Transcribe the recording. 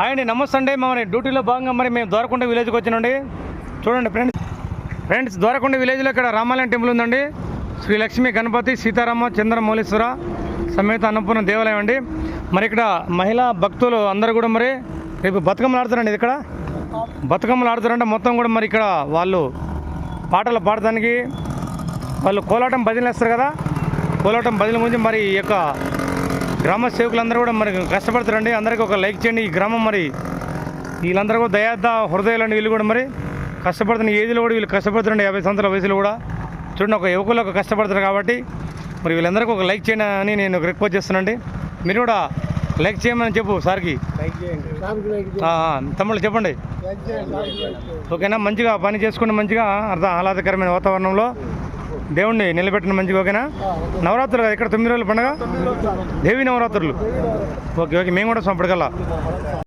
అండి నమస్తే అండి. మన డ్యూటీలో భాగంగా మరి మేము ద్వారకొండ విలేజ్కి వచ్చినండి. చూడండి ఫ్రెండ్స్ ద్వారకొండ విలేజ్లో ఇక్కడ రామాలయం టెంపుల్ ఉందండి. శ్రీ లక్ష్మీ గణపతి సీతారామ చంద్రమౌళీశ్వర సమేత అన్నపూర్ణ దేవాలయం అండి. మరి ఇక్కడ మహిళా భక్తులు అందరూ కూడా మరి రేపు బతుకమ్మలు ఆడుతారండి. ఇక్కడ బతుకమ్మలు ఆడుతారంటే మొత్తం కూడా మరి ఇక్కడ వాళ్ళు పాటలు పాడటానికి వాళ్ళు కోలాటం భజనలు వేస్తారు కదా. కోలాటం భజనల గురించి మరి ఈ యొక్క గ్రామ సేవకులందరూ కూడా మరి కష్టపడతారండి. అందరికీ ఒక లైక్ చేయండి. ఈ గ్రామం మరి వీళ్ళందరూ కూడా దయాద హృదయాలండి. వీళ్ళు కూడా మరి కష్టపడుతున్న ఏజ్లో కూడా వీళ్ళు కష్టపడుతారండి. 50 సంవత్సరాల వయసులో కూడా చూడండి ఒక యువకులు ఒక కష్టపడతారు కాబట్టి మరి వీళ్ళందరికీ ఒక లైక్ చేయండి అని నేను రిక్వెస్ట్ చేస్తున్నానండి. మీరు కూడా లైక్ చేయమని చెప్పు సార్కి. తమ్ముళ్ళు చెప్పండి ఓకేనా. మంచిగా పని చేసుకుని మంచిగా ఆహ్లాదకరమైన వాతావరణంలో దేవుణ్ణి నిలబెట్టిన మంచిగా ఓకేనా. నవరాత్రులు కదా ఇక్కడ 9 రోజుల పండుగ దేవీ నవరాత్రులు. ఓకే మేము కూడా అప్పటికల్లా